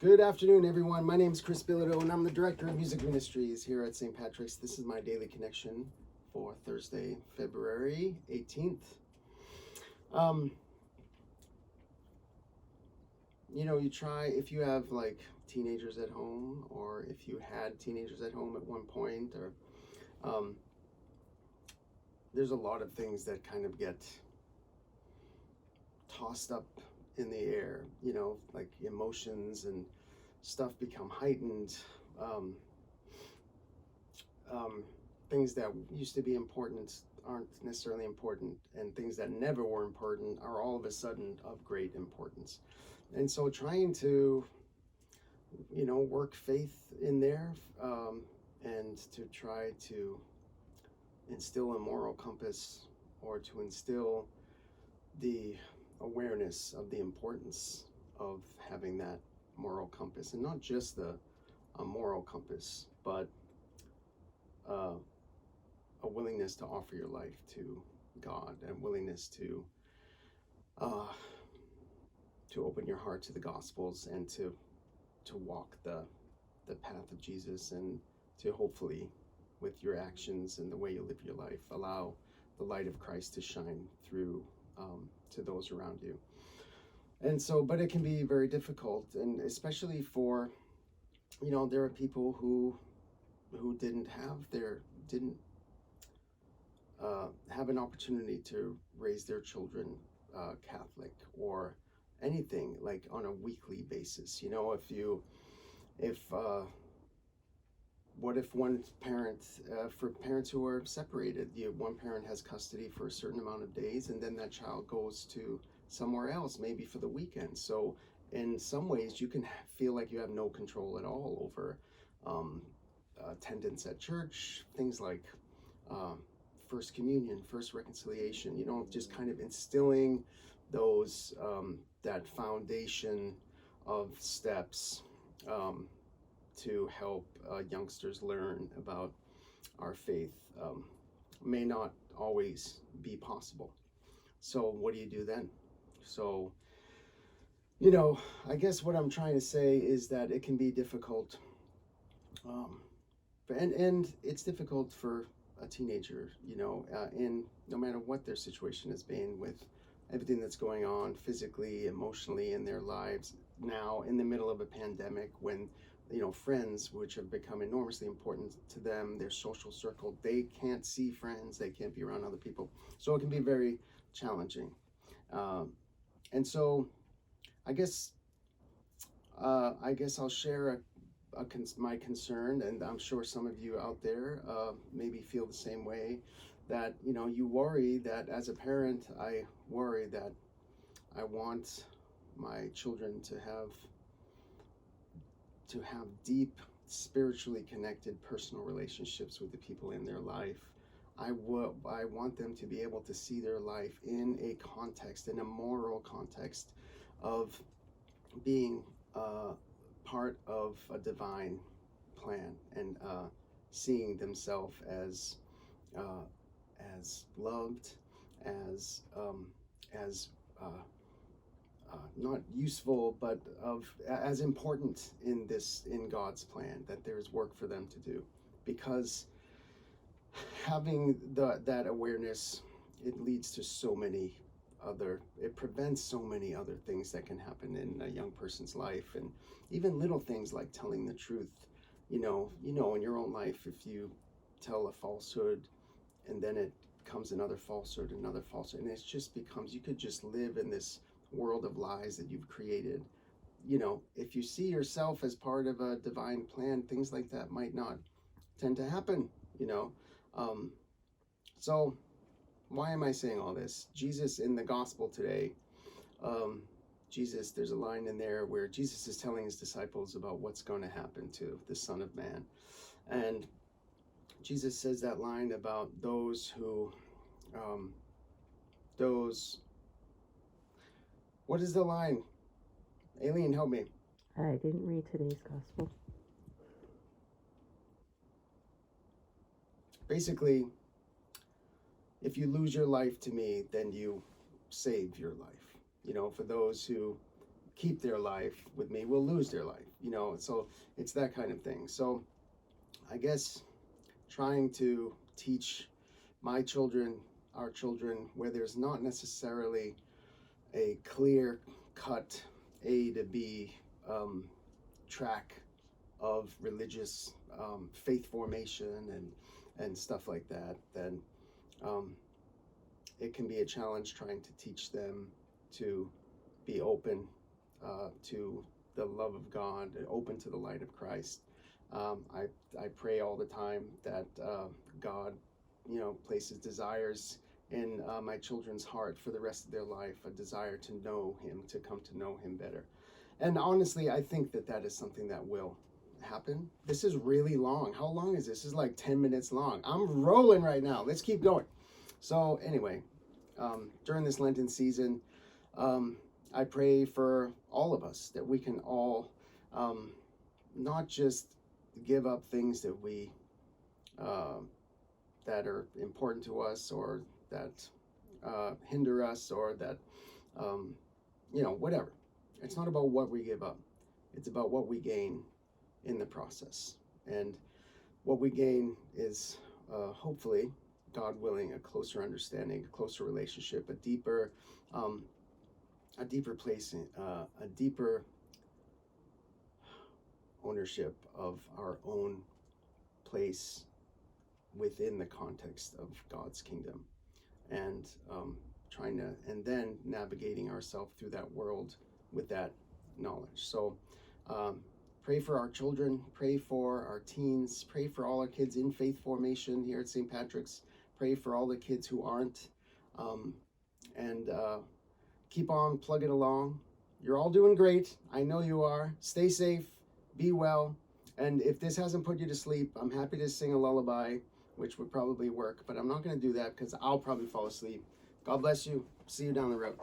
Good afternoon, everyone. My name is Chris Bilodeau, and I'm the Director of Music Ministries here at St. Patrick's. This is my daily connection for Thursday, February 18th. You try, if you have like teenagers at home, or if you had teenagers at home at one point, or there's a lot of things that kind of get tossed up in the air, like emotions and stuff become heightened. Things that used to be important aren't necessarily important, and things that never were important are all of a sudden of great importance. And so trying to, work faith in there, and to try to instill a moral compass, or to instill the awareness of the importance of having that moral compass, and not just a moral compass, but a willingness to offer your life to God, and willingness to open your heart to the Gospels, and to walk the path of Jesus, and to hopefully, with your actions and the way you live your life, allow the light of Christ to shine through to those around you. And so, but it can be very difficult, and especially for, there are people who didn't have an opportunity to raise their children Catholic, or anything like on a weekly basis. What if one parent, for parents who are separated, one parent has custody for a certain amount of days, and then that child goes to somewhere else, maybe for the weekend. So in some ways, you can feel like you have no control at all over attendance at church, things like First Communion, First Reconciliation, just kind of instilling those, that foundation of steps to help youngsters learn about our faith, may not always be possible. So what do you do then? So, I guess what I'm trying to say is that it can be difficult, and it's difficult for a teenager, in no matter what their situation has been, with everything that's going on physically, emotionally in their lives now, in the middle of a pandemic, when friends, which have become enormously important to them, their social circle, they can't see friends, they can't be around other people, so it can be very challenging. And so I guess I'll share my concern, and I'm sure some of you out there maybe feel the same way, that you worry that, as a parent, I worry that I want my children to have deep, spiritually connected personal relationships with the people in their life. I want them to be able to see their life in a context, in a moral context, of being part of a divine plan, and seeing themselves as loved, as not useful, but as important in God's plan, that there is work for them to do. Because having that awareness, it leads to it prevents so many other things that can happen in a young person's life, and even little things like telling the truth. In your own life, if you tell a falsehood, and then it comes another falsehood, and it just becomes, you could just live in this world of lies that you've created. If you see yourself as part of a divine plan, things like that might not tend to happen. So why am I saying all this? Jesus, in the gospel today, there's a line in there where Jesus is telling his disciples about what's going to happen to the Son of Man. And Jesus says that line about what is the line? Aileen, help me. I didn't read today's gospel. Basically, if you lose your life to me, then you save your life. For those who keep their life with me will lose their life, so it's that kind of thing. So I guess trying to teach my children, our children, where there's not necessarily a clear cut A to B track of religious faith formation and stuff like that, then it can be a challenge trying to teach them to be open to the love of God, open to the light of Christ. I pray all the time that God, places desires in my children's heart for the rest of their life, a desire to know Him, to come to know Him better. And honestly, I think that is something that will happen. This is really long. How long is this? This is like 10 minutes long. I'm rolling right now. Let's keep going. So anyway, during this Lenten season, I pray for all of us that we can all not just give up things that we that are important to us, or that hinder us, or that whatever. It's not about what we give up. It's about what we gain in the process. And what we gain is hopefully, God willing, a closer understanding, a closer relationship, a deeper place, a deeper ownership of our own place within the context of God's kingdom, and and then navigating ourselves through that world with that knowledge. So pray for our children, pray for our teens, pray for all our kids in faith formation here at St. Patrick's, pray for all the kids who aren't, and keep on plugging along. You're all doing great. I know you are. Stay safe, be well, and if this hasn't put you to sleep, I'm happy to sing a lullaby, which would probably work, but I'm not going to do that because I'll probably fall asleep. God bless you. See you down the road.